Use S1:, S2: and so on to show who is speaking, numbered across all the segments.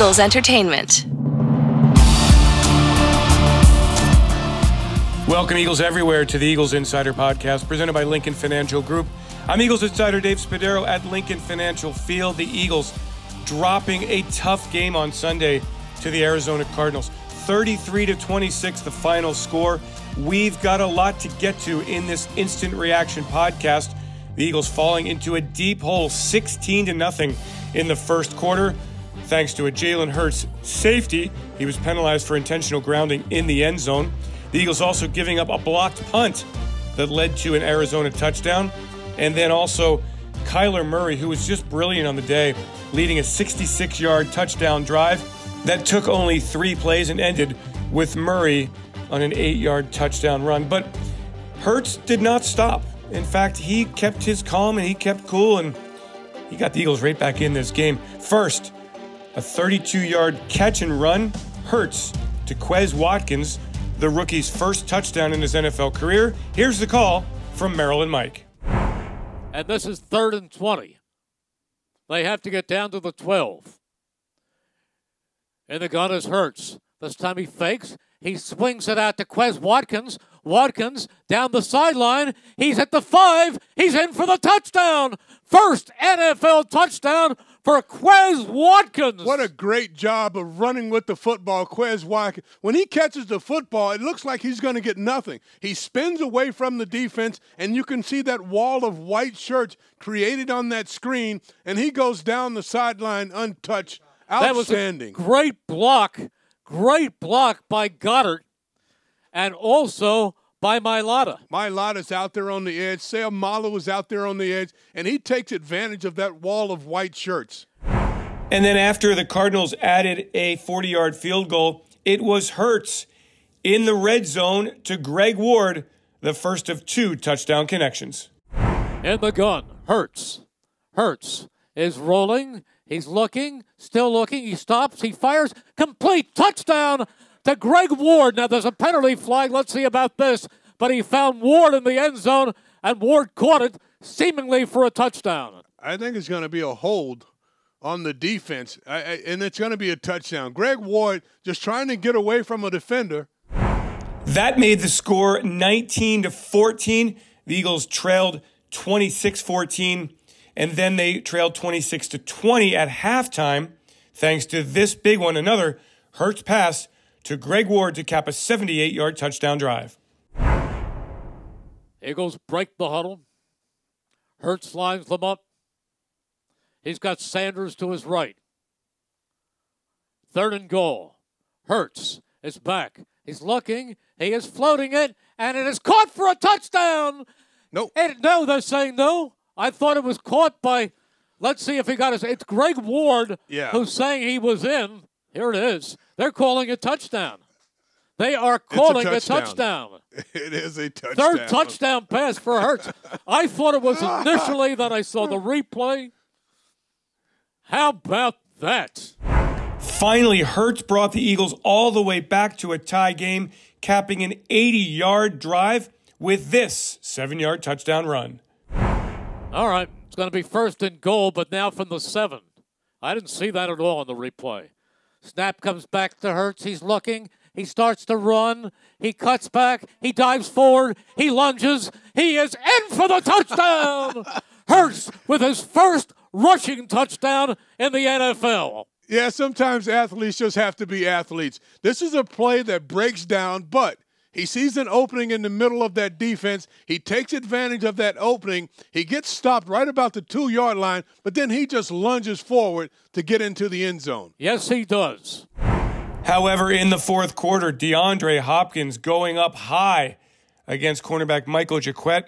S1: Eagles Entertainment.
S2: Welcome, Eagles everywhere, to the Eagles Insider Podcast, presented by Lincoln Financial Group. I'm Eagles Insider Dave Spadaro at Lincoln Financial Field. The Eagles dropping a tough game on Sunday to the Arizona Cardinals. 33-26, the final score. We've got a lot to get to in this instant reaction podcast. The Eagles falling into a deep hole, 16-0 in the first quarter, thanks to a Jalen Hurts safety. He was penalized for intentional grounding in the end zone. The Eagles also giving up a blocked punt that led to an Arizona touchdown. And then also Kyler Murray, who was just brilliant on the day, leading a 66-yard touchdown drive that took only 3 plays and ended with Murray on an 8-yard touchdown run. But Hurts did not stop. In fact, he kept his calm and he kept cool, and he got the Eagles right back in this game. First, a 32-yard catch and run. Hurts to Watkins, the rookie's first touchdown in his NFL career. Here's the call from Merrill and Mike.
S3: And this is 3rd and 20. They have to get down to the 12. And the gun is Hurts. This time he fakes. He swings it out to Watkins. Watkins down the sideline. He's at the 5. He's in for the touchdown. First NFL touchdown for Watkins.
S4: What a great job of running with the football, Watkins. When he catches the football, it looks like he's going to get nothing. He spins away from the defense, and you can see that wall of white shirts created on that screen, and he goes down the sideline untouched. Outstanding.
S3: That was a great block by Goddard, and also by Mailata.
S4: Mailata's out there on the edge. Seumalo was out there on the edge, and he takes advantage of that wall of white shirts.
S2: And then after the Cardinals added a 40-yard field goal, it was Hurts in the red zone to Greg Ward, the first of 2 touchdown connections.
S3: In the gun, Hurts. Hurts is rolling. He's looking, still looking. He stops. He fires. Complete touchdown to Greg Ward. Now, there's a penalty flag. Let's see about this. But he found Ward in the end zone, and Ward caught it, seemingly for a touchdown.
S4: I think it's going to be a hold on the defense, and it's going to be a touchdown. Greg Ward just trying to get away from a defender.
S2: That made the score 19-14. The Eagles trailed 26-14. And then they trailed 26-20 at halftime, thanks to this big one, another Hurts pass to Greg Ward to cap a 78-yard touchdown drive.
S3: Eagles break the huddle. Hurts lines them up. He's got Sanders to his right. 3rd and goal. Hurts is back. He's looking. He is floating it, and it is caught for a touchdown.
S4: Nope.
S3: No, they're saying no. I thought it was caught by, let's see if he got his, it's Greg Ward who's saying he was in. Here it is. They're calling a touchdown. They are calling a touchdown.
S4: It is a touchdown.
S3: 3rd touchdown pass for Hurts. I thought it was initially that I saw the replay. How about that?
S2: Finally, Hurts brought the Eagles all the way back to a tie game, capping an 80-yard drive with this 7-yard touchdown run.
S3: All right, it's going to be 1st and goal, but now from the 7. I didn't see that at all in the replay. Snap comes back to Hurts. He's looking. He starts to run. He cuts back. He dives forward. He lunges. He is in for the touchdown. Hurts with his first rushing touchdown in the NFL.
S4: Yeah, sometimes athletes just have to be athletes. This is a play that breaks down, but he sees an opening in the middle of that defense. He takes advantage of that opening. He gets stopped right about the 2-yard line, but then he just lunges forward to get into the end zone.
S3: Yes, he does.
S2: However, in the fourth quarter, DeAndre Hopkins going up high against cornerback Michael Jacquet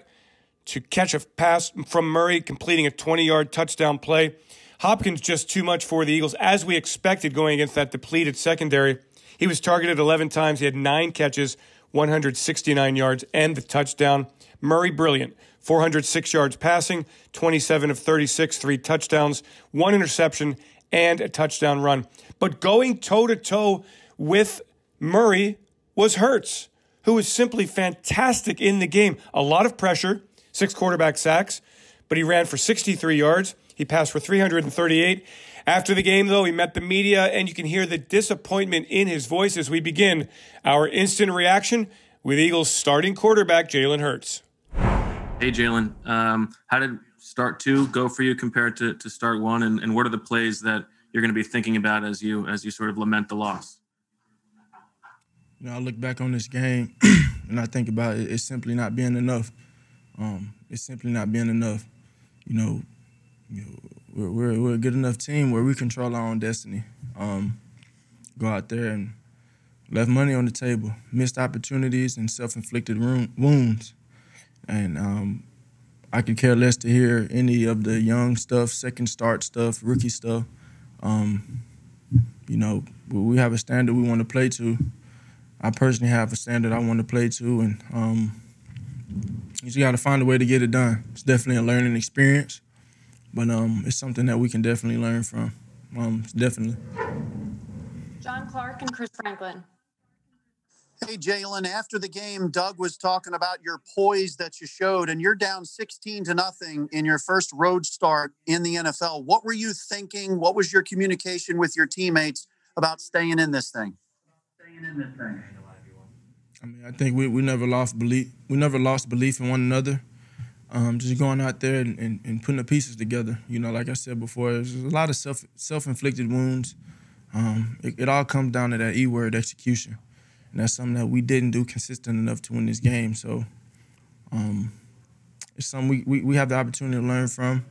S2: to catch a pass from Murray, completing a 20-yard touchdown play. Hopkins just too much for the Eagles, as we expected going against that depleted secondary. He was targeted 11 times. He had 9 catches, 169 yards, and the touchdown. Murray, brilliant. 406 yards passing, 27 of 36, 3 touchdowns, 1 interception, and a touchdown run. But going toe-to-toe with Murray was Hurts, who was simply fantastic in the game. A lot of pressure, 6 quarterback sacks, but he ran for 63 yards. He passed for 338. After the game, though, he met the media, and you can hear the disappointment in his voice as we begin our instant reaction with Eagles starting quarterback Jalen Hurts.
S1: Hey, Jalen. How did start 2 go for you compared to start 1, and what are the plays that you're going to be thinking about as you sort of lament the loss?
S5: I look back on this game and I think about it. It's simply not being enough. It's simply not being enough. We're a good enough team where we control our own destiny. Go out there and left money on the table, missed opportunities and self-inflicted wounds. And I could care less to hear any of the young stuff, second start stuff, rookie stuff. We have a standard we want to play to. I personally have a standard I want to play to, and you just got to find a way to get it done. It's definitely a learning experience, but it's something that we can definitely learn from. Definitely.
S6: John Clark and Chris Franklin.
S7: Hey, Jalen, after the game, Doug was talking about your poise that you showed, and you're down 16-0 in your first road start in the NFL. What were you thinking? What was your communication with your teammates about staying in this thing?
S5: I think we never lost belief. We never lost belief in one another. Just going out there and putting the pieces together. Like I said before, there's a lot of self-inflicted wounds. It all comes down to that E word, execution. And that's something that we didn't do consistent enough to win this game. So it's something we have the opportunity to learn from.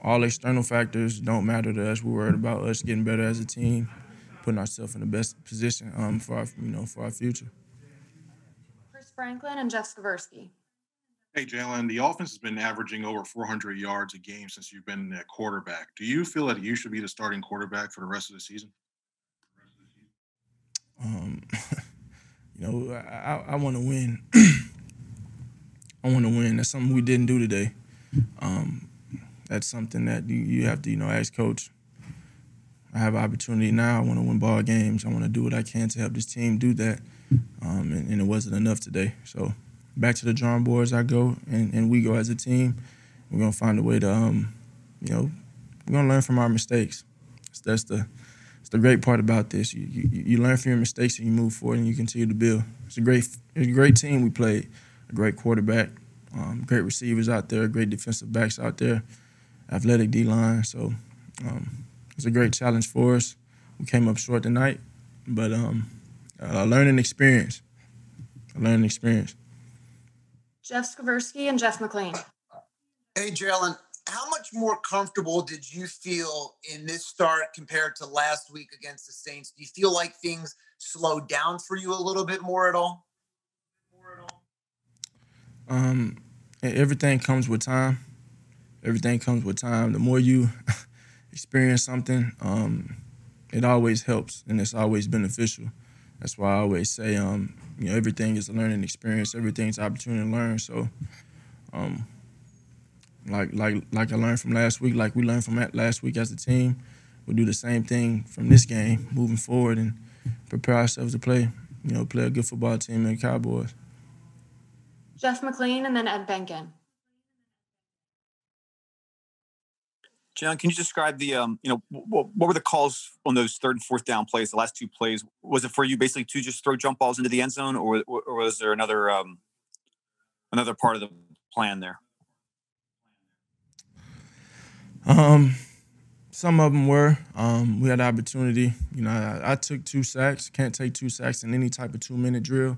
S5: All external factors don't matter to us. We're worried about us getting better as a team, putting ourselves in the best position for our future.
S6: Chris Franklin and Jeff Skversky.
S8: Hey, Jalen, the offense has been averaging over 400 yards a game since you've been a quarterback. Do you feel that you should be the starting quarterback for the rest of the season?
S5: I want to win. I want to win. That's something we didn't do today. That's something that you have to, ask coach. I have an opportunity now. I want to win ball games. I want to do what I can to help this team do that. And it wasn't enough today. So back to the drawing boards I go, and we go as a team. We're going to find a way to, we're going to learn from our mistakes. That's the great part about this. You learn from your mistakes and you move forward and you continue to build. It's a great team we played, a great quarterback, great receivers out there, great defensive backs out there, athletic D-line. So it's a great challenge for us. We came up short tonight, but a learning experience.
S6: Jeff Skversky and Jeff McLean.
S9: Hey, Jalen, how much more comfortable did you feel in this start compared to last week against the Saints? Do you feel like things slowed down for you a little bit more at all?
S5: Everything comes with time. The more you experience something, it always helps, and it's always beneficial. That's why I always say, everything is a learning experience. Everything's an opportunity to learn. So, like I learned from last week, like we learned from last week as a team, we'll do the same thing from this game moving forward and prepare ourselves to play a good football team in the Cowboys.
S6: Jeff McLean and then Ed Benkin.
S10: John, can you describe the, what were the calls on those third and fourth down plays, the last 2 plays? Was it for you basically to just throw jump balls into the end zone, or was there another part of the plan there?
S5: Some of them were. We had the opportunity. I took 2 sacks. Can't take 2 sacks in any type of 2-minute drill.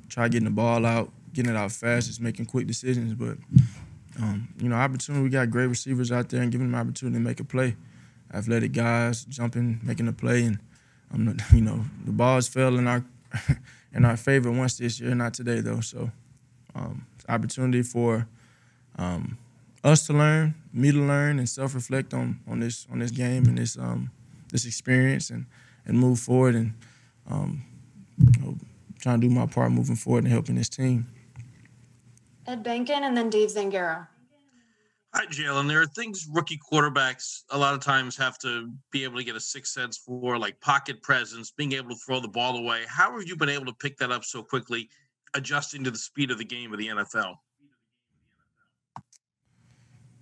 S5: Try getting the ball out, getting it out fast, just making quick decisions. But, opportunity, we got great receivers out there and giving them opportunity to make a play. Athletic guys jumping, making a play. And, the balls fell in our favor once this year, not today, though. So, opportunity for us to learn, me to learn, and self-reflect on this game and this experience and move forward and trying to do my part moving forward and helping this team.
S6: Ed Benkin and then Dave Zangaro.
S11: Hi, Jalen. There are things rookie quarterbacks a lot of times have to be able to get a sixth sense for, like pocket presence, being able to throw the ball away. How have you been able to pick that up so quickly, adjusting to the speed of the game of the NFL?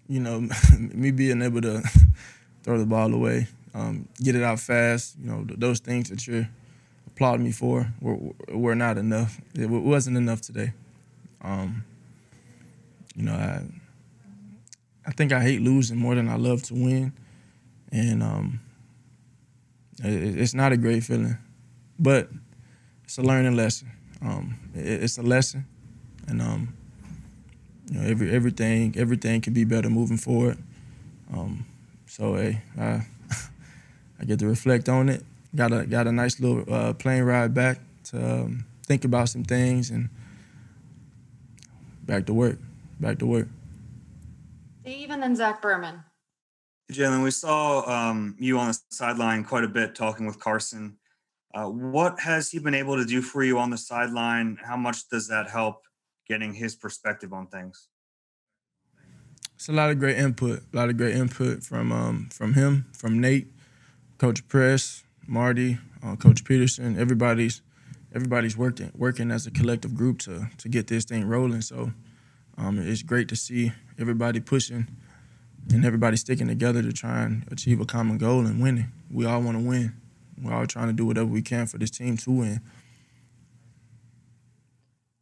S5: you know, me being able to throw the ball away, get it out fast, you know, those things that you're applauding me for were not enough. It wasn't enough today. You know, I think I hate losing more than I love to win, and it's not a great feeling, but it's a learning lesson. It's a lesson, and you know, everything can be better moving forward. So hey, I get to reflect on it. Got a nice little plane ride back to think about some things, and back to work.
S6: Steve and then Zach Berman.
S10: Jalen, we saw you on the sideline quite a bit talking with Carson. What has he been able to do for you on the sideline? How much does that help getting his perspective on things?
S5: It's a lot of great input. From him, from Nate, Coach Press, Marty, Coach Pederson. Everybody's working as a collective group to get this thing rolling. So it's great to see everybody pushing and everybody sticking together to try and achieve a common goal and winning. We all want to win. We're all trying to do whatever we can for this team to win.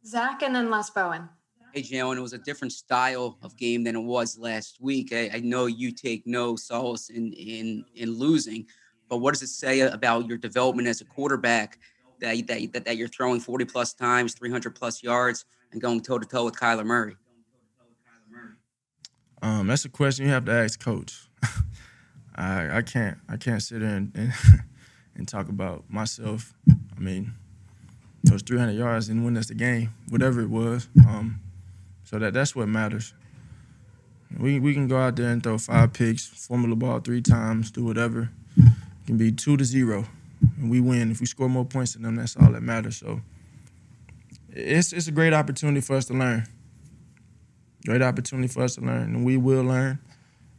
S6: Zach and then Les Bowen.
S12: Hey, Jalen, it was a different style of game than it was last week. I know you take no solace in losing, but what does it say about your development as a quarterback that you're throwing 40-plus times, 300-plus yards, and going toe-to-toe with Kyler Murray?
S5: That's a question you have to ask Coach. I can't sit there and talk about myself. I mean, those 300 yards didn't win us the game, whatever it was. So that's what matters. We can go out there and throw 5 picks, fumble the ball 3 times, do whatever. It can be 2-0, and we win. If we score more points than them, that's all that matters. So it's a great opportunity for us to learn. Great opportunity for us to learn, and we will learn.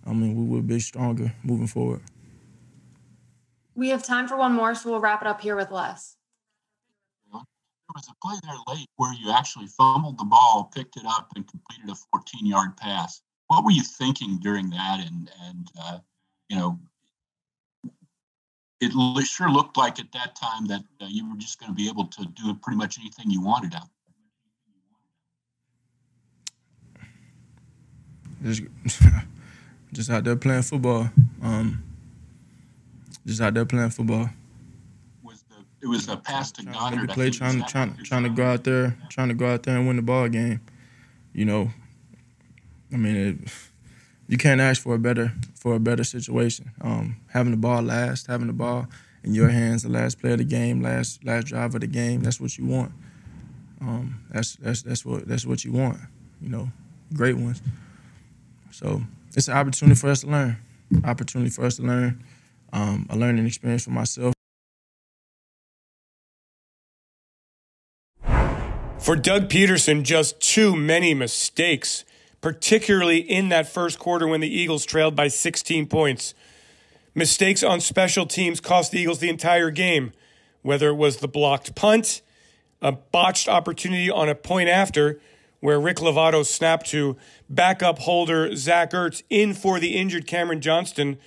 S5: I mean, we will be stronger moving forward.
S6: We have time for one more, so we'll wrap it up here with Les.
S13: There was a play there late where you actually fumbled the ball, picked it up, and completed a 14-yard pass. What were you thinking during that? And you know, it sure looked like at that time that you were just going to be able to do pretty much anything you wanted out there.
S5: Just out there playing football.
S13: It was a pass to Goddard.
S5: Trying to go out there and win the ball game. You know, I mean, you can't ask for a better situation. Having the ball last, having the ball in your hands, the last play of the game, last drive of the game. That's what you want. That's what you want. You know, great ones. So it's an opportunity for us to learn. A learning experience for myself.
S2: For Doug Pederson, just too many mistakes, particularly in that first quarter when the Eagles trailed by 16 points. Mistakes on special teams cost the Eagles the entire game, whether it was the blocked punt, a botched opportunity on a point after, where Rick Lovato snapped to backup holder Zach Ertz in for the injured Cameron Johnston,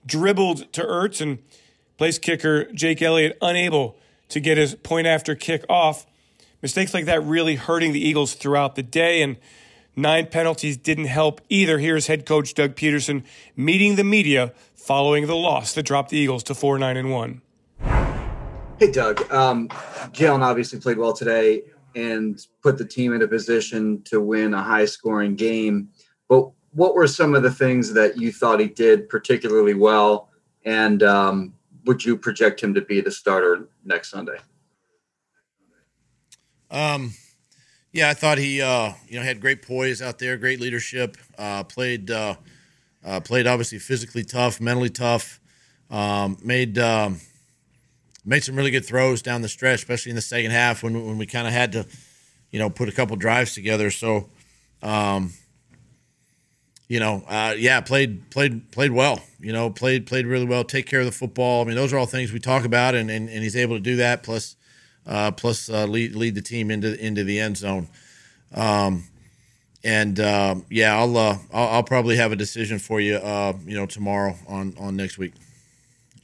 S2: dribbled to Ertz, and place kicker Jake Elliott unable to get his point after kick off. Mistakes like that really hurting the Eagles throughout the day, and 9 penalties didn't help either. Here's head coach Doug Pederson meeting the media following the loss that dropped the Eagles to 4-9-1.
S14: Hey, Doug. Jalen obviously played well today and put the team in a position to win a high-scoring game. But what were some of the things that you thought he did particularly well, and would you project him to be the starter next Sunday?
S15: Yeah, I thought he had great poise out there, great leadership. Played obviously physically tough, mentally tough. Made some really good throws down the stretch, especially in the second half when we kind of had to, put a couple drives together. So, played well. Played really well. Take care of the football. I mean, those are all things we talk about, and he's able to do that. Plus lead the team into the end zone. I'll probably have a decision for you, tomorrow on next week.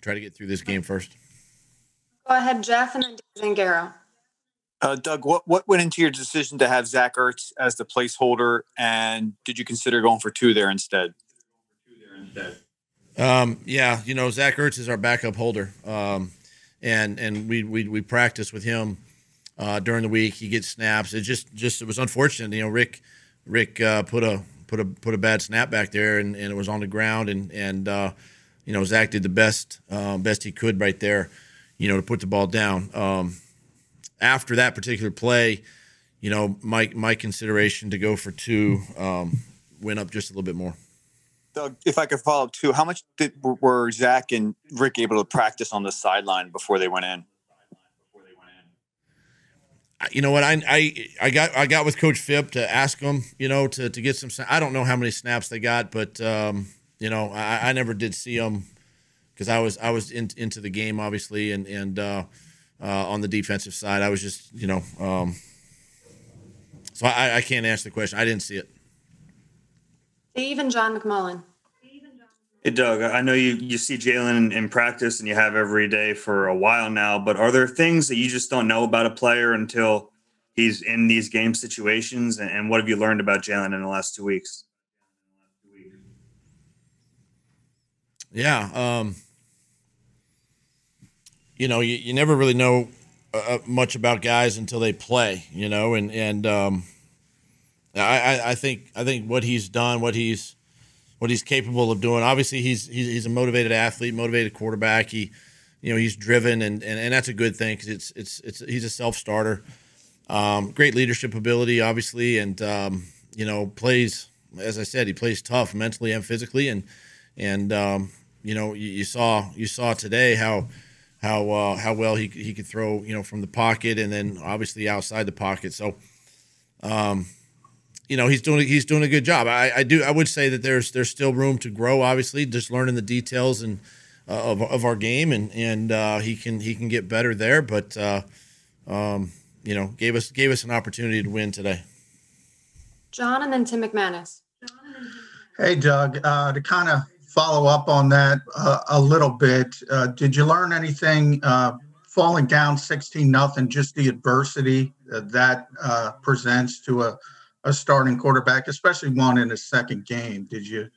S15: Try to get through this game first.
S6: Go ahead, Jeff, and then Zangaro.
S10: Doug, what went into your decision to have Zach Ertz as the placeholder, and did you consider going for 2 there instead?
S15: Zach Ertz is our backup holder, and we practice with him during the week. He gets snaps. It was unfortunate. Rick put a bad snap back there, and it was on the ground, and Zach did the best he could right there, to put the ball down. After that particular play, my consideration to go for 2 went up just a little bit more.
S10: Doug, if I could follow up too, how much were Zach and Rick able to practice on the sideline before they went in?
S15: You know what? I got with Coach Phipp to ask them, to get some. I don't know how many snaps they got, but I never did see them because I was into the game obviously, and on the defensive side, I was just so I can't answer the question. I didn't see it.
S6: Steve and John McMullen.
S16: Hey, Doug, I know you see Jalen in practice and you have every day for a while now, but are there things that you just don't know about a player until he's in these game situations? And what have you learned about Jalen in the last 2 weeks?
S15: Yeah. You never really know much about guys until they play, I think what he's done, what he's capable of doing. Obviously, he's a motivated athlete, motivated quarterback. He's driven, and that's a good thing because he's a self-starter. Great leadership ability, obviously, and plays, as I said, he plays tough mentally and physically, and you saw today how well he could throw, from the pocket and then obviously outside the pocket. So. He's doing a good job. I would say that there's still room to grow. Obviously, just learning the details and of our game, and he can get better there. But gave us an opportunity to win today.
S6: John and then Tim McManus.
S17: Hey, Doug. To kind of follow up on that a little bit, did you learn anything falling down 16-0? Just the adversity that presents to a starting quarterback, especially one in his second game. Did you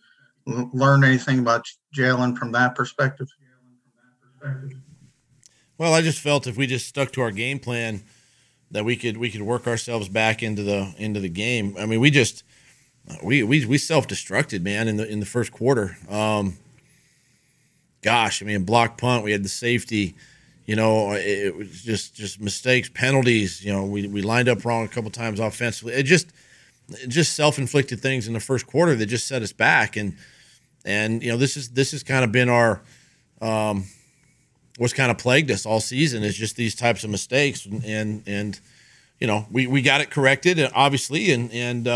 S17: learn anything about Jalen from that perspective?
S15: Well, I just felt if we just stuck to our game plan that we could work ourselves back into the game. I mean, we self-destructed, man, in the first quarter. Block punt, we had the safety. It was just mistakes, penalties. We lined up wrong a couple times offensively. It just self-inflicted things in the first quarter that just set us back, and this has kind of been our what's kind of plagued us all season is just these types of mistakes, and we got it corrected obviously, and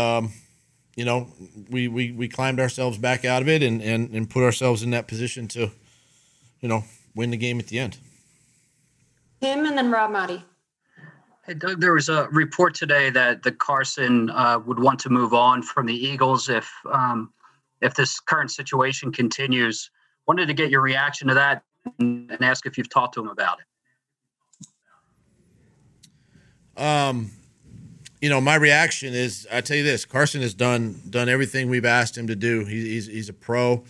S15: we climbed ourselves back out of it and put ourselves in that position to win the game at the end.
S6: Tim and then Rob Motti.
S18: Hey, Doug, there was a report today that Carson would want to move on from the Eagles if this current situation continues. Wanted to get your reaction to that and ask if you've talked to him about
S15: it. My reaction is, I tell you this: Carson has done everything we've asked him to do. He's a pro.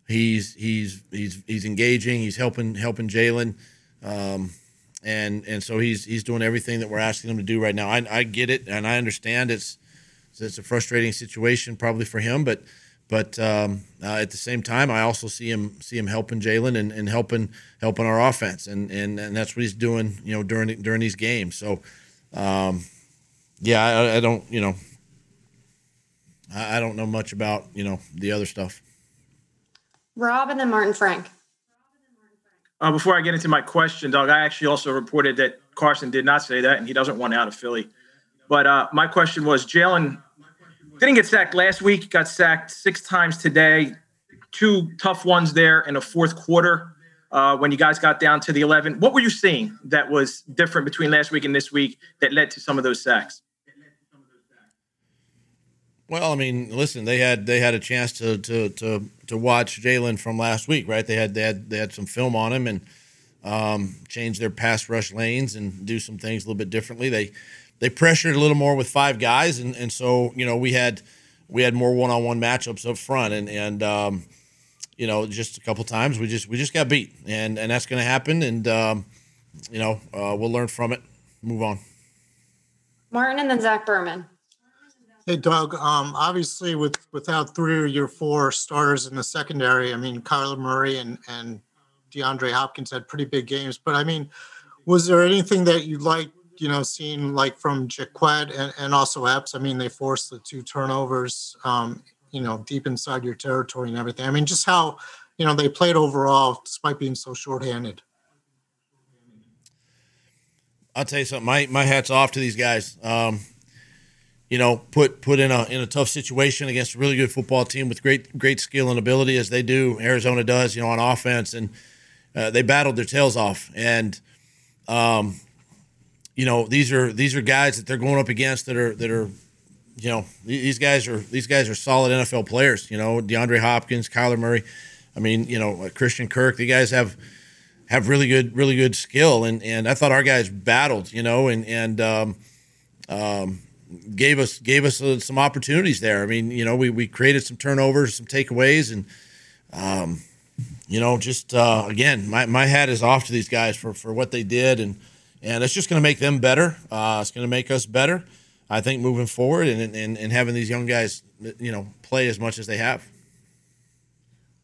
S15: He's engaging. He's helping Jalen. And so he's doing everything that we're asking him to do right now. I get it, and I understand it's a frustrating situation probably for him, but at the same time, I also see him helping Jalen and helping our offense, and that's what he's doing, during these games. So, I don't I don't know much about the other stuff.
S6: Rob and then Martin Frank.
S19: Before I get into my question, Doug, I actually also reported that Carson did not say that, and he doesn't want out of Philly. But my question was, Jalen didn't get sacked last week. Got sacked 6 times today. 2 tough ones there in the fourth quarter when you guys got down to the 11. What were you seeing that was different between last week and this week that led to some of those sacks?
S15: Well, I mean, listen, they had a chance to watch Jalen from last week, right? They had some film on him and change their pass rush lanes and do some things a little bit differently. They pressured a little more with 5 guys, and so we had more one-on-one matchups up front, and just a couple times we just got beat, and that's going to happen, and we'll learn from it, move on.
S6: Martin and then Zach Berman.
S17: Hey, Doug, obviously without 3 of your 4 starters in the secondary, I mean, Kyler Murray and DeAndre Hopkins had pretty big games, but I mean, was there anything that you liked, seeing like from Jaquette and also Epps? I mean, they forced the 2 turnovers, deep inside your territory and everything. I mean, just how, they played overall despite being so shorthanded.
S15: I'll tell you something. My hat's off to these guys. Put in a tough situation against a really good football team with great skill and ability, as they do. Arizona does, on offense, and they battled their tails off. And these are guys that they're going up against that are these guys are solid NFL players. DeAndre Hopkins, Kyler Murray. I mean, Christian Kirk. The guys have really good skill, and I thought our guys battled, and gave us some opportunities there. I mean, we created some turnovers, some takeaways, and again, my hat is off to these guys for what they did, and it's just going to make them better. It's going to make us better, I think, moving forward, and having these young guys, play as much as they have.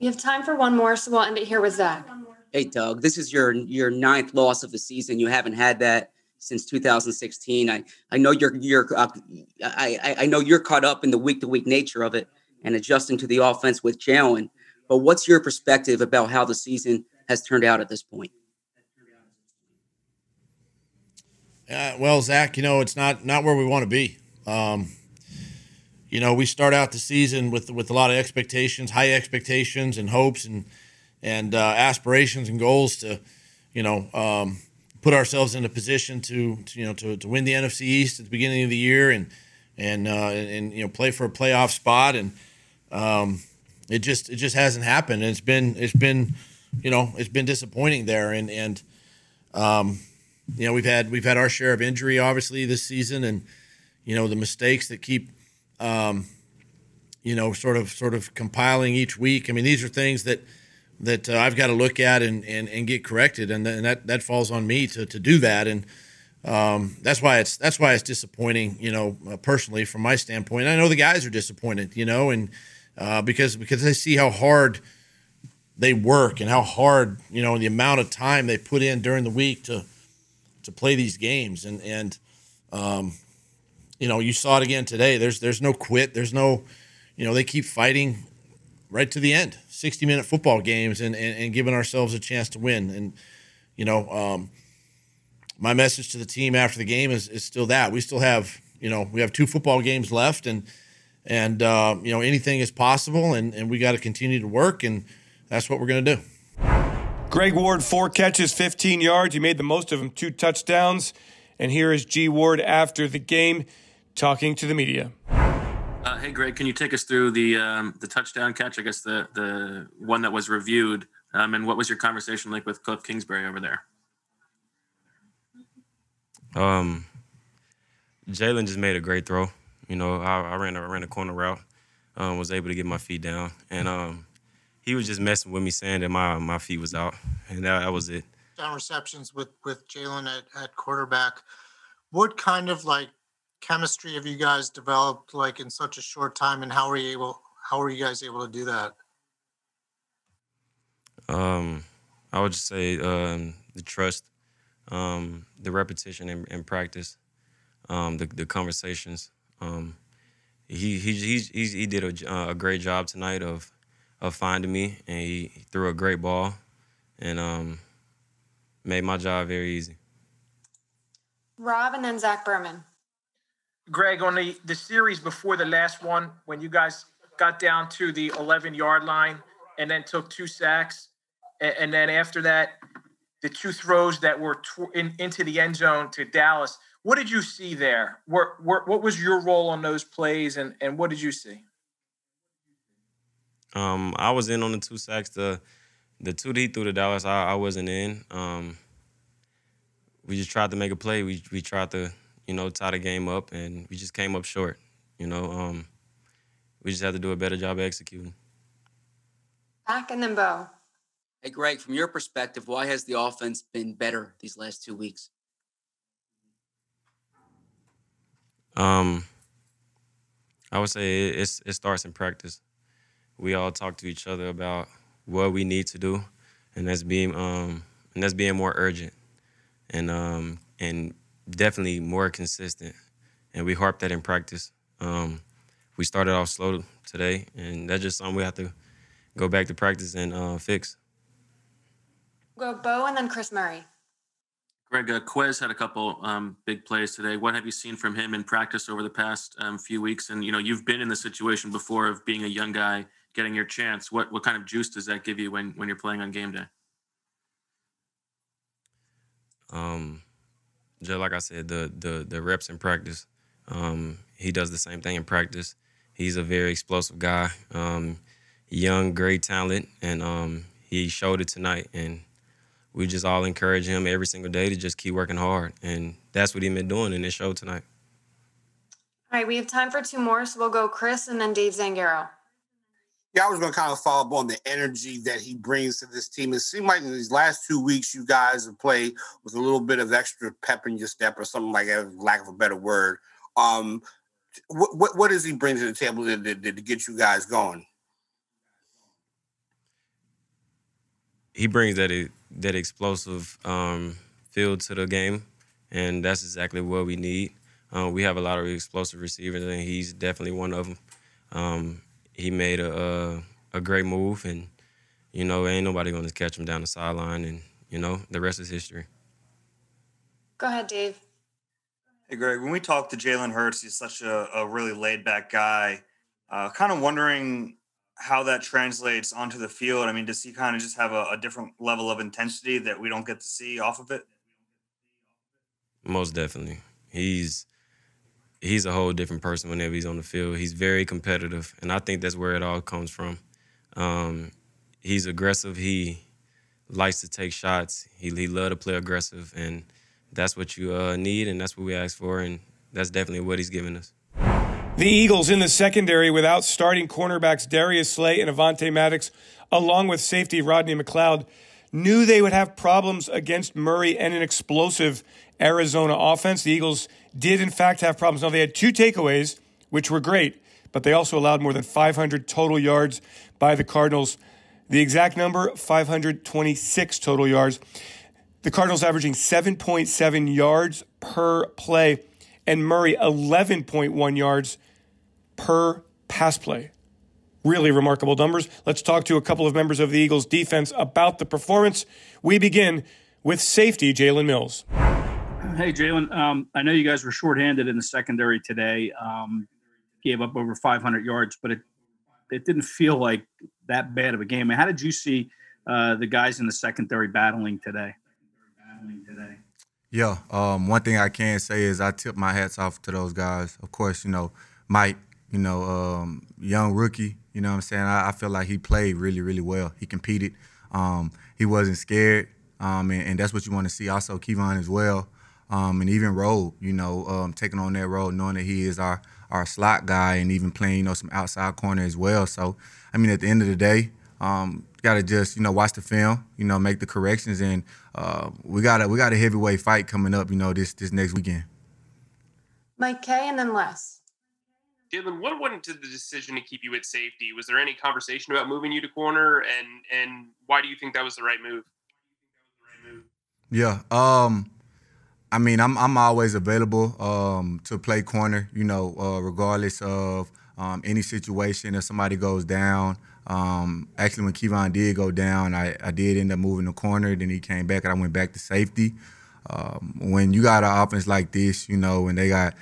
S6: We have time for one more, so we'll end it here with Zach.
S12: Hey, Doug, this is your 9th loss of the season. You haven't had that since 2016. I know I know you're caught up in the week-to-week nature of it and adjusting to the offense with Jalen. But what's your perspective about how the season has turned out at this point?
S15: Well, Zach, it's not where we want to be. We start out the season with a lot of expectations, high expectations and hopes and aspirations and goals to, put ourselves in a position to win the NFC East at the beginning of the year and play for a playoff spot, and it just hasn't happened. It's been disappointing there, and we've had our share of injury obviously this season, and the mistakes that keep sort of compiling each week. I mean, these are things that I've got to look at and get corrected, and that falls on me to do that, and that's why it's disappointing, personally from my standpoint. I know the guys are disappointed, and because they see how hard they work and how hard, the amount of time they put in during the week to play these games, and you saw it again today. There's no quit. There's no, they keep fighting right to the end. 60-minute football games and giving ourselves a chance to win. And, my message to the team after the game is still that. We still have, we have 2 football games left, and anything is possible, and we got to continue to work, and that's what we're going to do.
S2: Greg Ward, 4 catches, 15 yards. He made the most of them, 2 touchdowns. And here is G. Ward after the game talking to the media.
S1: Hey, Greg, can you take us through the touchdown catch? I guess the one that was reviewed, and what was your conversation like with Cliff Kingsbury over there?
S20: Jalen just made a great throw. I ran a corner route, was able to get my feet down, and he was just messing with me, saying that my feet was out, and that was it.
S17: Down receptions with Jalen at quarterback. What kind of chemistry have you guys developed in such a short time, and how are you guys able to do that?
S20: I would just say the trust, the repetition in practice, the conversations. He did a great job tonight of finding me, and he threw a great ball, and made my job very easy.
S6: Rob and then Zach Berman.
S19: Greg, on the series before the last one, when you guys got down to the 11-yard line and then took 2 sacks, and then after that, the 2 throws that were into the end zone to Dallas, What did you see there? What was your role on those plays, and what did you see?
S20: I was in on the 2 sacks. The 2 that he threw to Dallas, I wasn't in. We just tried to make a play. We tried to, tie the game up, and we just came up short. We just had to do a better job of executing.
S6: Back and then Bo.
S12: Hey, Greg, from your perspective, why has the offense been better these last 2 weeks?
S20: I would say it starts in practice. We all talk to each other about what we need to do, and that's being more urgent and definitely more consistent. And we harp that in practice. We started off slow today, and that's just something we have to go back to practice and fix.
S6: Go Bo and then Chris Murray.
S1: Greg, Quez had a couple big plays today. What have you seen from him in practice over the past few weeks? And, you've been in the situation before of being a young guy, getting your chance. What kind of juice does that give you when you're playing on game day?
S20: Just like I said, the reps in practice. He does the same thing in practice. He's a very explosive guy, young, great talent, and he showed it tonight. And we just all encourage him every single day to just keep working hard. And that's what he's been doing in this show tonight.
S6: All right, we have time for 2 more, so we'll go Chris and then Dave Zangaro.
S21: Yeah, I was going to kind of follow up on the energy that he brings to this team. It seemed like in these last 2 weeks, you guys have played with a little bit of extra pep in your step or something like that, lack of a better word. What does he bring to the table to get you guys going?
S20: He brings that explosive feel to the game, and that's exactly what we need. We have a lot of explosive receivers, and he's definitely one of them. He made a great move, and, ain't nobody going to catch him down the sideline, and, the rest is history.
S6: Go ahead, Dave.
S16: Hey, Greg, when we talk to Jalen Hurts, he's such a really laid-back guy. Kind of wondering how that translates onto the field. I mean, does he kind of just have a different level of intensity that we don't get to see off of it?
S20: Most definitely. He's a whole different person whenever he's on the field. He's very competitive, and I think that's where it all comes from. He's aggressive. He likes to take shots. He loves to play aggressive, and that's what you need, and that's what we ask for, and that's definitely what he's giving us.
S2: The Eagles in the secondary without starting cornerbacks Darius Slay and Avonte Maddox, along with safety Rodney McLeod, knew they would have problems against Murray and an explosive Arizona offense. The Eagles did, in fact, have problems. Now, they had 2 takeaways, which were great, but they also allowed more than 500 total yards by the Cardinals. The exact number, 526 total yards. The Cardinals averaging 7.7 yards per play, and Murray 11.1 yards per pass play. Really remarkable numbers. Let's talk to a couple of members of the Eagles defense about the performance. We begin with safety Jalen Mills.
S22: Hey, Jalen, I know you guys were shorthanded in the secondary today, gave up over 500 yards, but it didn't feel like that bad of a game. How did you see the guys in the secondary battling today?
S23: Yeah, one thing I can say is I tip my hats off to those guys. Of course, Mike, young rookie, what I'm saying? I feel like he played really, really well. He competed. He wasn't scared, and that's what you want to see. Also, Kevon as well, and even Rowe, taking on that role, knowing that he is our slot guy and even playing, some outside corner as well. So, I mean, at the end of the day, got to just, watch the film, make the corrections, and we got a heavyweight fight coming up, this next weekend.
S6: Mike K. and then Les.
S24: Jalen, what went into the decision to keep you at safety? Was there any conversation about moving you to corner, and why do you think that was the right move?
S23: Yeah, I mean, I'm always available to play corner, regardless of any situation. If somebody goes down, actually when Kevon did go down, I did end up moving the corner. Then he came back and I went back to safety. When you got an offense like this, when they got,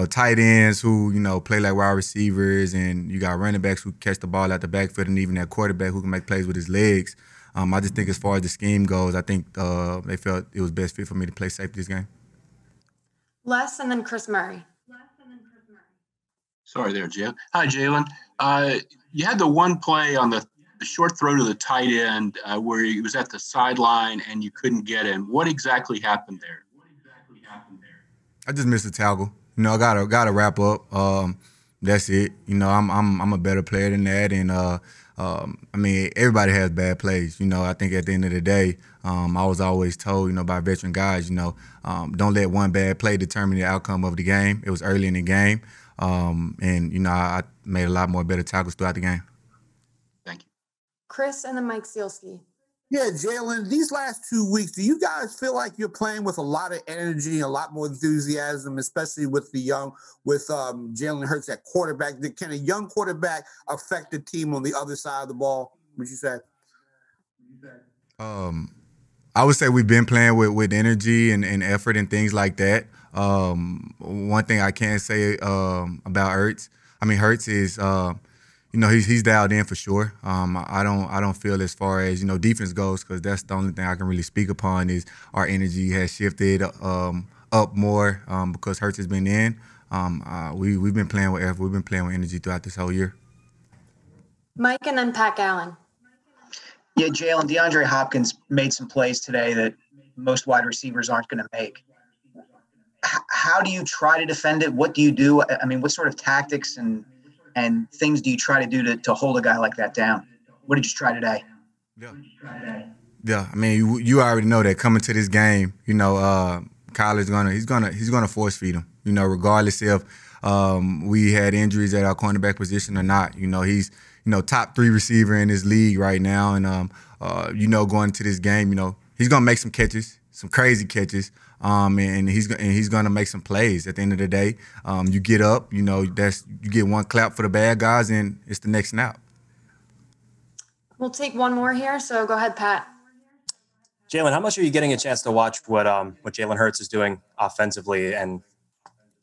S23: tight ends who, play like wide receivers, and you got running backs who catch the ball out the backfield, and even that quarterback who can make plays with his legs. I just think as far as the scheme goes, I think they felt it was best fit for me to play safety this game.
S6: Les and then Chris Murray.
S13: Sorry there, Jalen. Hi, Jalen. You had the one play on the short throw to the tight end where he was at the sideline and you couldn't get him. What exactly happened there?
S23: I just missed the tackle. You know, I gotta wrap up. That's it. You know, I'm a better player than that, and I mean, everybody has bad plays. You know, I think at the end of the day, I was always told, you know, by veteran guys, you know, don't let one bad play determine the outcome of the game. It was early in the game, and you know, I made a lot more better tackles throughout the game.
S6: Chris and then Mike Sealski.
S21: Yeah, Jalen, these last 2 weeks, do you guys feel like you're playing with a lot of energy, a lot more enthusiasm, especially with Jalen Hurts at quarterback? Can a young quarterback affect the team on the other side of the ball, would you say?
S23: I would say we've been playing with energy and effort and things like that. One thing I can say about Hurts is you know, he's dialed in for sure. I don't feel as far as, you know, defense goes, because that's the only thing I can really speak upon is our energy has shifted up more because Hurts has been in. We've been playing with effort. We've been playing with energy throughout this whole year.
S6: Mike and then Pat Gallen.
S3: Yeah, Jalen, DeAndre Hopkins made some plays today that most wide receivers aren't going to make. How do you try to defend it? What do you do? I mean, what sort of tactics and things do you try to do to hold a guy like that down? What did you try today?
S23: Yeah, I mean, you already know that coming to this game, you know, Kyle is gonna force feed him. You know, regardless if we had injuries at our cornerback position or not. You know, he's top 3 receiver in this league right now, and you know, going into this game, you know, he's gonna make some catches, some crazy catches. And he's gonna make some plays. At the end of the day, you get up, you know, you get one clap for the bad guys, and it's the next snap.
S6: We'll take one more here, so go ahead, Pat.
S4: Jalen, how much are you getting a chance to watch what Jalen Hurts is doing offensively, and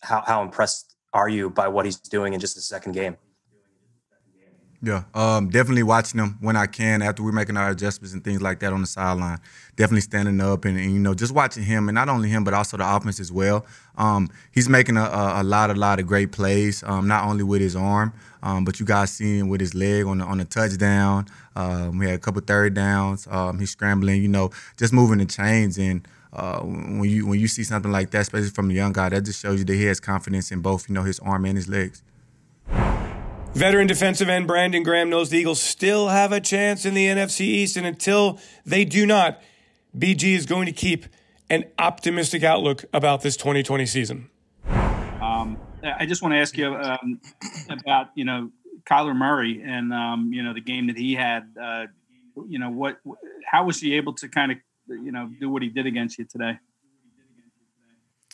S4: how impressed are you by what he's doing in just the second game?
S23: Yeah, definitely watching him when I can after we're making our adjustments and things like that on the sideline. Definitely standing up and you know, just watching him, and not only him but also the offense as well. He's making a lot of great plays, not only with his arm, but you guys see him with his leg on the touchdown. We had a couple third downs. He's scrambling, you know, just moving the chains. And when you see something like that, especially from a young guy, that just shows you that he has confidence in both, you know, his arm and his legs.
S2: Veteran defensive end Brandon Graham knows the Eagles still have a chance in the NFC East, and until they do not, BG is going to keep an optimistic outlook about this 2020 season.
S22: I just want to ask you about, you know, Kyler Murray and, you know, the game that he had. You know, how was he able to kind of, you know, do what he did against you today?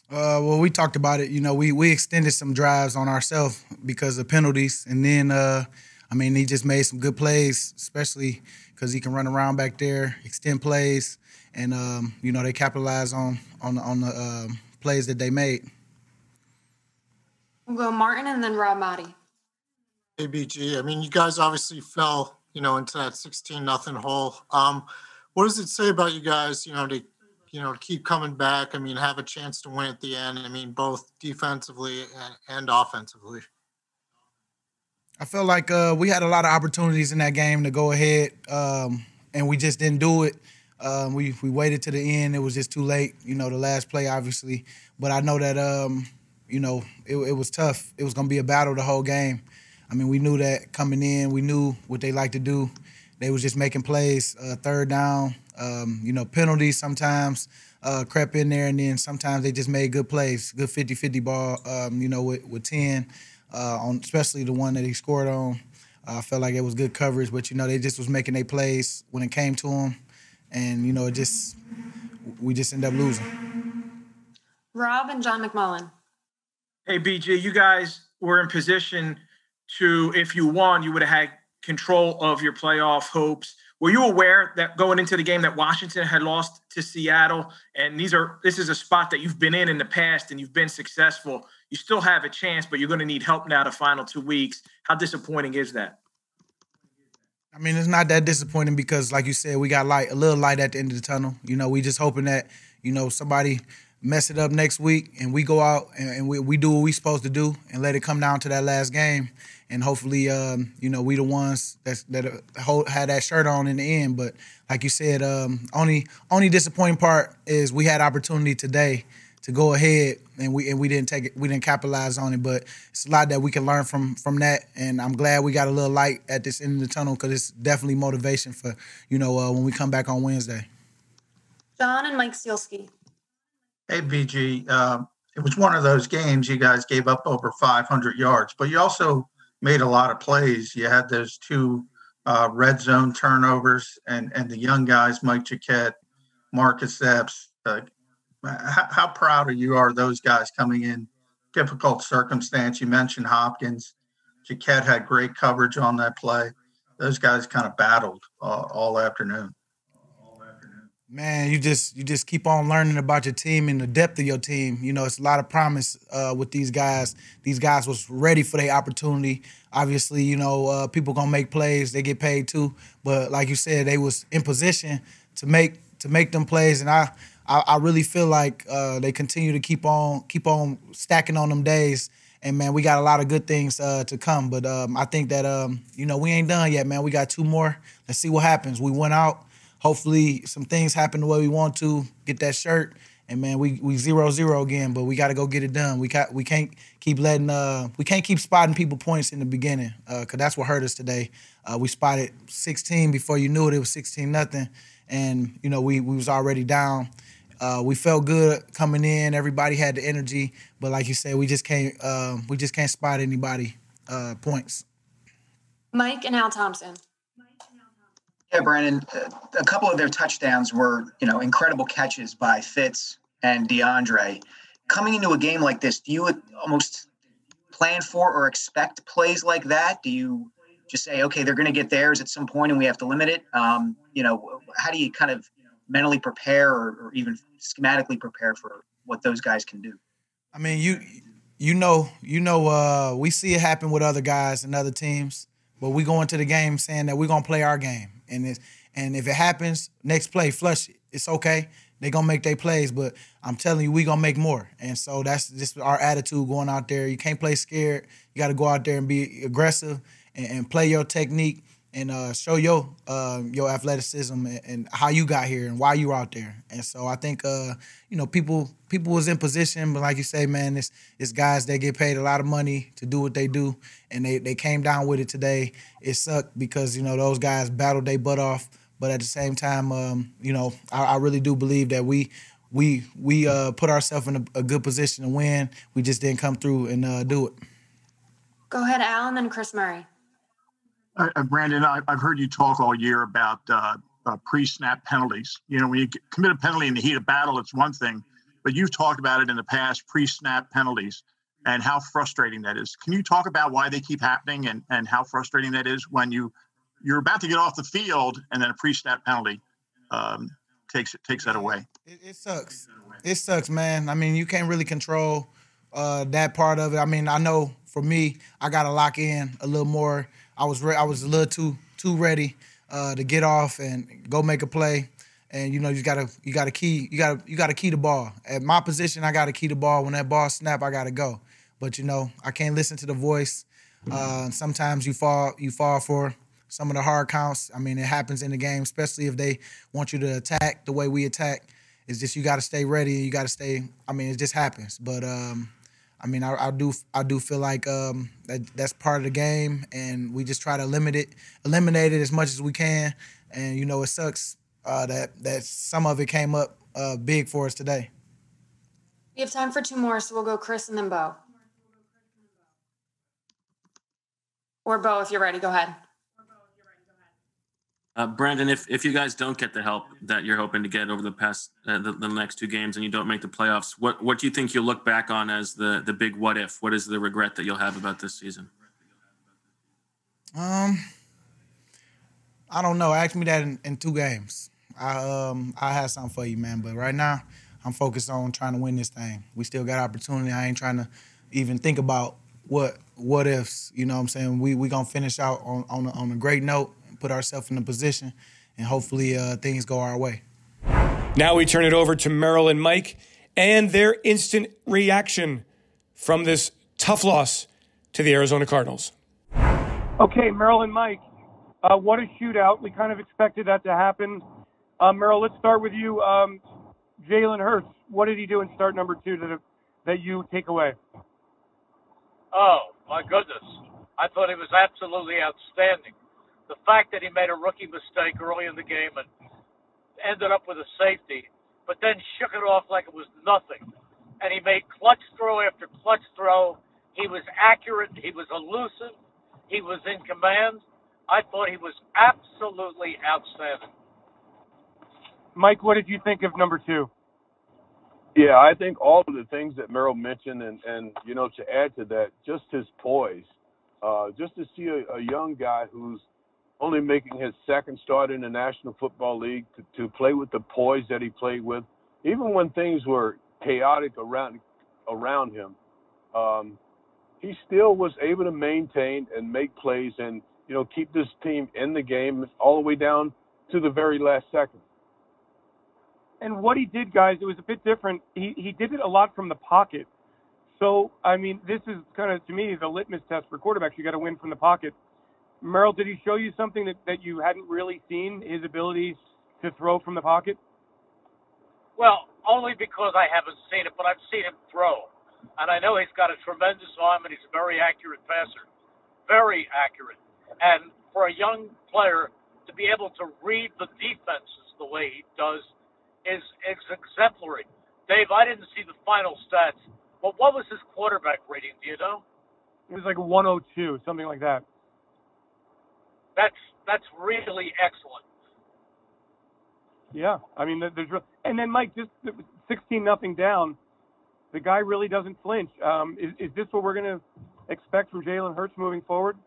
S7: Well, we talked about it. You know, we extended some drives on ourselves because of penalties. And then, I mean, he just made some good plays, especially because he can run around back there, extend plays. And, you know, they capitalize on the plays that they made.
S6: We'll go Martin and then Rob Motti.
S8: Hey, BG. I mean, you guys obviously fell, you know, into that 16-0 hole. What does it say about you guys, to keep coming back? I mean, have a chance to win at the end. I mean, both defensively and offensively.
S7: I feel like we had a lot of opportunities in that game to go ahead, and we just didn't do it. We waited to the end. It was just too late, you know, the last play, obviously. But I know that, you know, it was tough. It was going to be a battle the whole game. I mean, we knew that coming in. We knew what they like to do. They was just making plays, third down, you know, penalties sometimes crept in there, and then sometimes they just made good plays, good 50-50 ball, you know, with 10, on especially the one that he scored on. I felt like it was good coverage, but, you know, they just was making their plays when it came to them, and, you know, we just ended up losing.
S6: Rob and John McMullen.
S19: Hey, BG, you guys were in position to, if you won, you would have had control of your playoff hopes. Were you aware that going into the game that Washington had lost to Seattle, and this is a spot that you've been in the past and you've been successful? You still have a chance, but you're going to need help now the final 2 weeks. How disappointing is that?
S7: I mean, it's not that disappointing because, like you said, we got a little light at the end of the tunnel. You know, we just hoping that, you know, somebody mess it up next week, and we go out and we do what we supposed to do and let it come down to that last game. And hopefully, we the ones that had that shirt on in the end. But like you said, only disappointing part is we had opportunity today to go ahead, and we didn't take it. We didn't capitalize on it. But it's a lot that we can learn from that. And I'm glad we got a little light at this end of the tunnel, because it's definitely motivation for when we come back on Wednesday.
S6: John and Mike Sealski.
S17: Hey, BG, it was one of those games you guys gave up over 500 yards, but you also made a lot of plays. You had those two red zone turnovers, and the young guys, Mike Jaquette, Marcus Epps. How proud are those guys coming in difficult circumstance? You mentioned Hopkins. Jaquette had great coverage on that play. Those guys kind of battled all afternoon.
S7: Man, you just keep on learning about your team and the depth of your team. It's a lot of promise with these guys. These guys was ready for their opportunity. Obviously, people gonna make plays. They get paid too. But like you said, they was in position to make them plays, and I really feel like they continue to keep on stacking on them days. And man, we got a lot of good things to come. But I think that we ain't done yet, man. We got two more. Let's see what happens. We went out. Hopefully some things happen the way we want to, get that shirt, and man, we 0-0 again, but we got to go get it done. We can't keep spotting people points in the beginning, because that's what hurt us today. We spotted 16 before you knew it was 16-0, and we was already down. We felt good coming in. Everybody had the energy, but like you said, we just can't spot anybody points.
S6: Mike and Al Thompson.
S3: Yeah, Brandon, a couple of their touchdowns were, incredible catches by Fitz and DeAndre. Coming into a game like this, do you almost plan for or expect plays like that? Do you just say, okay, they're going to get theirs at some point and we have to limit it? How do you kind of mentally prepare or even schematically prepare for what those guys can do?
S7: I mean, we see it happen with other guys and other teams, but we go into the game saying that we're going to play our game. And if it happens, next play, flush it. It's okay. They're going to make their plays, but I'm telling you, we're going to make more. And so that's just our attitude going out there. You can't play scared. You got to go out there and be aggressive and play your technique and show your athleticism and how you got here and why you were out there. And so I think, people was in position, but like you say, man, it's guys that get paid a lot of money to do what they do, and they came down with it today. It sucked because, those guys battled their butt off, but at the same time, I really do believe that we put ourselves in a good position to win. We just didn't come through and do it.
S6: Go ahead, Al, and then Chris Murray.
S21: Brandon, I've heard you talk all year about pre-snap penalties. When you commit a penalty in the heat of battle, it's one thing, but you've talked about it in the past, pre-snap penalties, and how frustrating that is. Can you talk about why they keep happening and how frustrating that is when you're about to get off the field and then a pre-snap penalty takes that away?
S7: It sucks. It sucks, man. I mean, you can't really control that part of it. I mean, I know for me, I got to lock in a little more. I was a little too ready to get off and go make a play, and you gotta key the ball. At my position, I gotta key the ball. When that ball snap, I gotta go. But I can't listen to the voice. Sometimes you fall for some of the hard counts. I mean, it happens in the game, especially if they want you to attack the way we attack. It's just you got to stay ready. You got to stay. I mean, it just happens. But I do feel like that's part of the game, and we just try to eliminate it as much as we can. And it sucks that some of it came up big for us today.
S6: We have time for two more, so we'll go Chris and then Bo. Or Bo, if you're ready, go ahead.
S1: Brandon, if you guys don't get the help that you're hoping to get over the past the next two games and you don't make the playoffs, what do you think you'll look back on as the big what if? What is the regret that you'll have about this season?
S7: I don't know. Ask me that in two games. I have something for you, man. But right now, I'm focused on trying to win this thing. We still got opportunity. I ain't trying to even think about what ifs. You know what I'm saying? We gonna finish out on a great note. Put ourselves in a position, and hopefully things go our way.
S2: Now we turn it over to Merrill and Mike and their instant reaction from this tough loss to the Arizona Cardinals. Okay, Merrill and Mike, what a shootout. We kind of expected that to happen. Merrill, let's start with you. Jalen Hurts, what did he do in start number 2 that you take away?
S5: Oh, my goodness. I thought he was absolutely outstanding. The fact that he made a rookie mistake early in the game and ended up with a safety, but then shook it off like it was nothing. And he made clutch throw after clutch throw. He was accurate. He was elusive. He was in command. I thought he was absolutely outstanding.
S2: Mike, what did you think of number 2?
S9: Yeah, I think all of the things that Merrill mentioned, and you know, to add to that, just his poise. Just to see a young guy who's only making his second start in the National Football League to play with the poise that he played with, even when things were chaotic around him, he still was able to maintain and make plays and, you know, keep this team in the game all the way down to the very last second.
S2: And what he did, guys, it was a bit different. He did it a lot from the pocket. So, I mean, this is kind of, to me, the litmus test for quarterbacks. You got to win from the pocket. Merrill, did he show you something that you hadn't really seen, his ability to throw from the pocket?
S5: Well, only because I haven't seen it, but I've seen him throw. And I know he's got a tremendous arm, and he's a very accurate passer. Very accurate. And for a young player to be able to read the defenses the way he does is exemplary. Dave, I didn't see the final stats, but what was his quarterback rating? Do you know?
S2: It was like 102, something like that.
S5: That's really excellent.
S2: Yeah, I mean, and then Mike, just 16-0 down, the guy really doesn't flinch. Is this what we're going to expect from Jalen Hurts moving forward?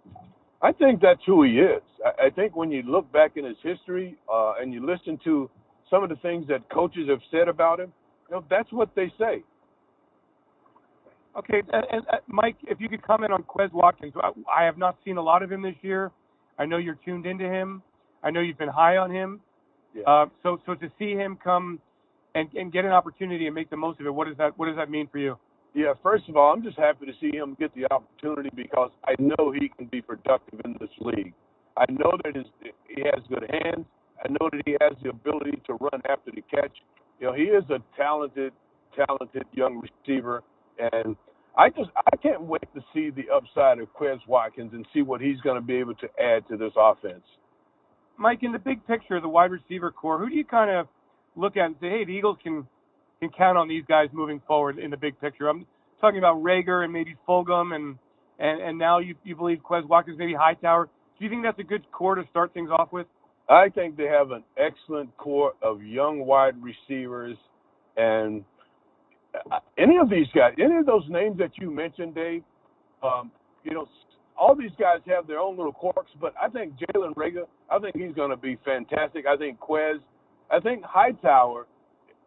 S9: I think that's who he is. I think when you look back in his history and you listen to some of the things that coaches have said about him, you know, that's what they say.
S2: Okay, and Mike, if you could comment on Quez Watkins. I have not seen a lot of him this year. I know you're tuned into him. I know you've been high on him.
S9: Yeah.
S2: So to see him come and get an opportunity and make the most of it, what does that mean for you?
S9: Yeah, first of all, I'm just happy to see him get the opportunity because I know he can be productive in this league. I know that he has good hands. I know that he has the ability to run after the catch. You know, he is a talented young receiver, and I can't wait to see the upside of Quez Watkins and see what he's going to be able to add to this offense.
S2: Mike, in the big picture, the wide receiver core, who do you kind of look at and say, hey, the Eagles can count on these guys moving forward in the big picture? I'm talking about Rager and maybe Fulgham, and now you believe Quez Watkins, maybe Hightower. Do you think that's a good core to start things off with?
S9: I think they have an excellent core of young wide receivers, and any of these guys, any of those names that you mentioned, Dave, you know, all these guys have their own little quirks, but I think Jalen Rager, I think he's going to be fantastic. I think Quez, I think Hightower,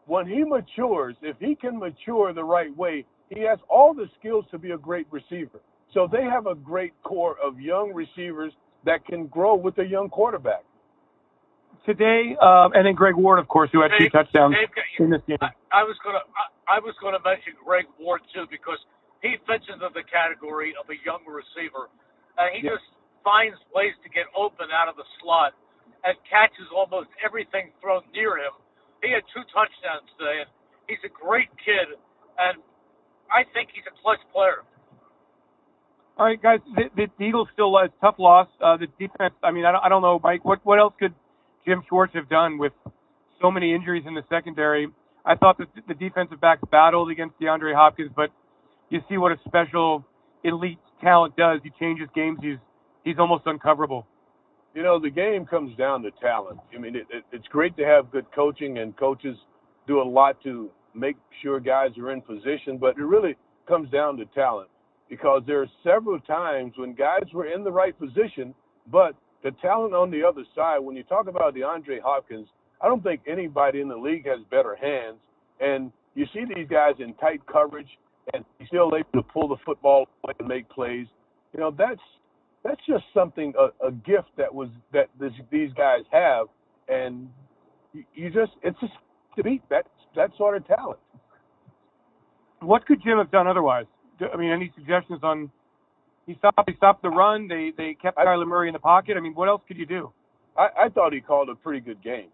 S9: when he matures, if he can mature the right way, he has all the skills to be a great receiver. So they have a great core of young receivers that can grow with a young quarterback.
S2: Today, and then Greg Ward, of course, who had 2 touchdowns in this game.
S5: I was going to mention Greg Ward too because he fits into the category of a young receiver, and he just finds ways to get open out of the slot and catches almost everything thrown near him. He had 2 touchdowns today, and he's a great kid, and I think he's a clutch player.
S2: All right, guys, the Eagles still a tough loss. The defense, I mean, I don't know, Mike, what else could Jim Schwartz have done with so many injuries in the secondary? I thought that the defensive backs battled against DeAndre Hopkins, but you see what a special elite talent does. He changes games. He's almost uncoverable.
S9: You know, the game comes down to talent. I mean, it's great to have good coaching, and coaches do a lot to make sure guys are in position, but it really comes down to talent because there are several times when guys were in the right position, but the talent on the other side, when you talk about DeAndre Hopkins, I don't think anybody in the league has better hands. And you see these guys in tight coverage, and he's still able to pull the football away and make plays. You know, that's just something, a gift that these guys have, and it's just to beat that sort of talent.
S2: What could Jim have done otherwise? I mean, any suggestions on? He stopped the run. They kept Kyler Murray in the pocket. I mean, what else could you do?
S9: I thought he called a pretty good game.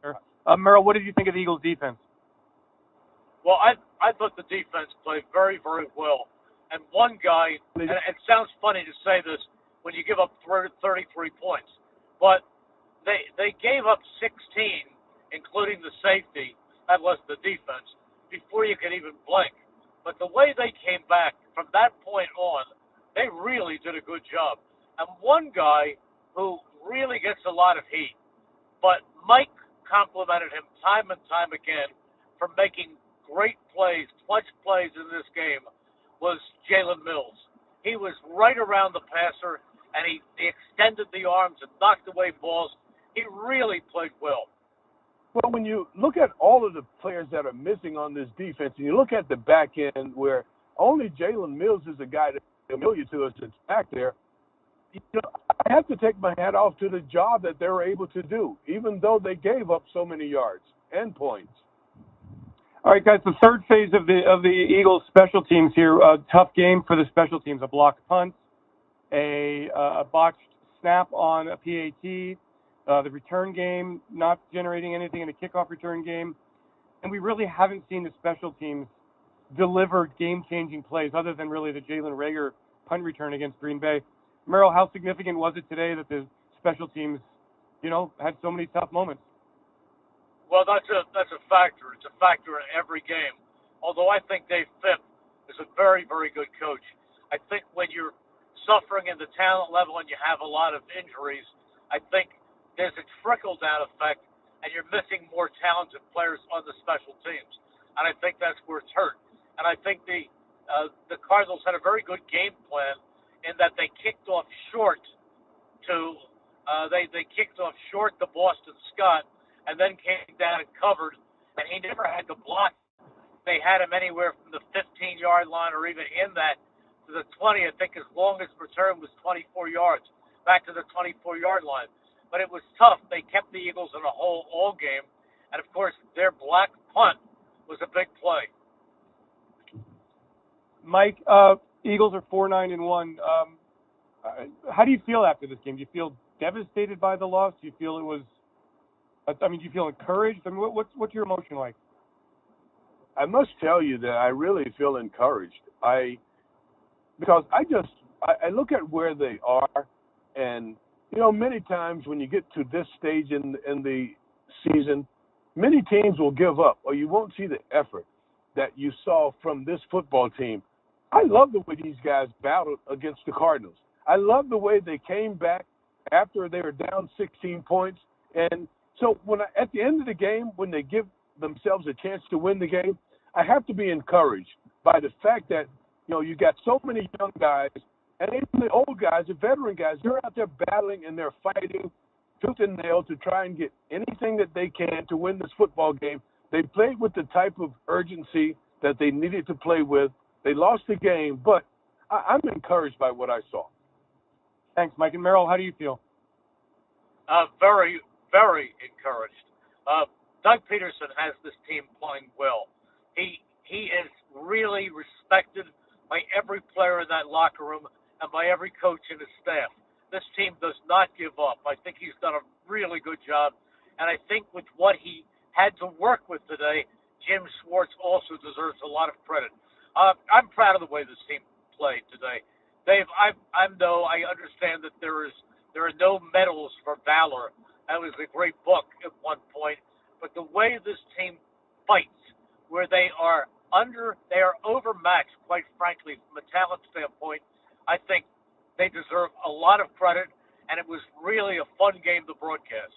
S2: Merrill, what did you think of the Eagles' defense?
S5: Well, I thought the defense played very, very well. And one guy, and it sounds funny to say this when you give up 33 points, but they gave up 16, including the safety, that was the defense, before you could even blink. But the way they came back from that point on, they really did a good job. And one guy who really gets a lot of heat, but Mike complimented him time and time again for making great plays, clutch plays in this game, was Jalen Mills. He was right around the passer, and he extended the arms and knocked away balls. He really played well.
S9: Well, when you look at all of the players that are missing on this defense, and you look at the back end where only Jalen Mills is a guy that's familiar to us that's back there, you know, I have to take my hat off to the job that they were able to do, even though they gave up so many yards and points.
S2: All right, guys, the third phase of the Eagles special teams here. A tough game for the special teams. A blocked punt, a botched snap on a PAT, the return game not generating anything in a kickoff return game. And we really haven't seen the special teams deliver game-changing plays other than really the Jalen Reagor punt return against Green Bay. Merrill, how significant was it today that the special teams, you know, had so many tough moments?
S5: Well, that's a factor. It's a factor in every game. Although I think Dave Phipp is a very, very good coach. I think when you're suffering in the talent level and you have a lot of injuries, I think there's a trickle-down effect, and you're missing more talented players on the special teams. And I think that's where it's hurt. And I think the Cardinals had a very good game plan in that they kicked off short to they kicked off short to Boston Scott, and then came down and covered, and he never had to block. They had him anywhere from the 15-yard line or even in that to the 20. I think his longest return was 24 yards, back to the 24-yard line. But it was tough. They kept the Eagles in a hole all game, and, of course, their black punt was a big play.
S2: Mike, Eagles are 4-9-1. How do you feel after this game? Do you feel devastated by the loss? Do you feel it was do you feel encouraged? I mean, what's your emotion like?
S9: I must tell you that I really feel encouraged. Because I look at where they are, and you know, many times when you get to this stage in the season, many teams will give up, or you won't see the effort that you saw from this football team. I love the way these guys battled against the Cardinals. I love the way they came back after they were down 16 points, and so at the end of the game, when they give themselves a chance to win the game, I have to be encouraged by the fact that, you know, you got so many young guys, and even the old guys, the veteran guys, they're out there battling and they're fighting tooth and nail to try and get anything that they can to win this football game. They played with the type of urgency that they needed to play with. They lost the game, but I'm encouraged by what I saw.
S2: Thanks, Mike. And Merrill, how do you feel?
S5: Very, very encouraged. Doug Pederson has this team playing well. He is really respected by every player in that locker room and by every coach and his staff. This team does not give up. I think he's done a really good job. And I think with what he had to work with today, Jim Schwartz also deserves a lot of credit. I'm proud of the way this team played today. Dave, I understand that there are no medals for valor. That was a great book at one point. But the way this team fights, where they are overmatched, quite frankly, from a talent standpoint, I think they deserve a lot of credit, and it was really a fun game to broadcast.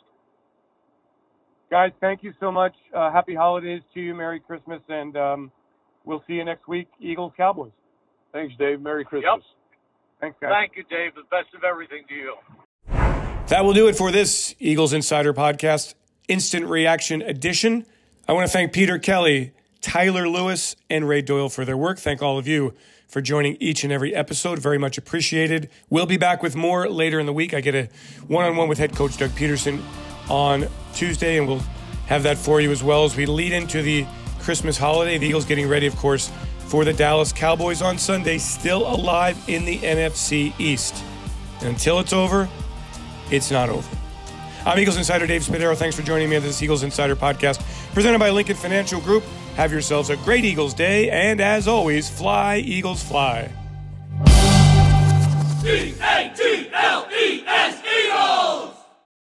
S2: Guys, thank you so much. Happy holidays to you. Merry Christmas, and we'll see you next week, Eagles, Cowboys.
S9: Thanks, Dave. Merry Christmas.
S5: Yep.
S2: Thanks, guys.
S5: Thank you, Dave. The best of everything to you.
S2: That will do it for this Eagles Insider Podcast, Instant Reaction Edition. I want to thank Peter Kelly, Tyler Lewis, and Ray Doyle for their work. Thank all of you for joining each and every episode. Very much appreciated. We'll be back with more later in the week. I get a one-on-one with head coach Doug Pederson on Tuesday, and we'll have that for you as well as we lead into the Christmas holiday. The Eagles getting ready, of course, for the Dallas Cowboys on Sunday, still alive in the NFC East. And until it's over, it's not over. I'm Eagles Insider Dave Spadaro. Thanks for joining me on this Eagles Insider podcast presented by Lincoln Financial Group. Have yourselves a great Eagles day, and as always, fly, Eagles, fly.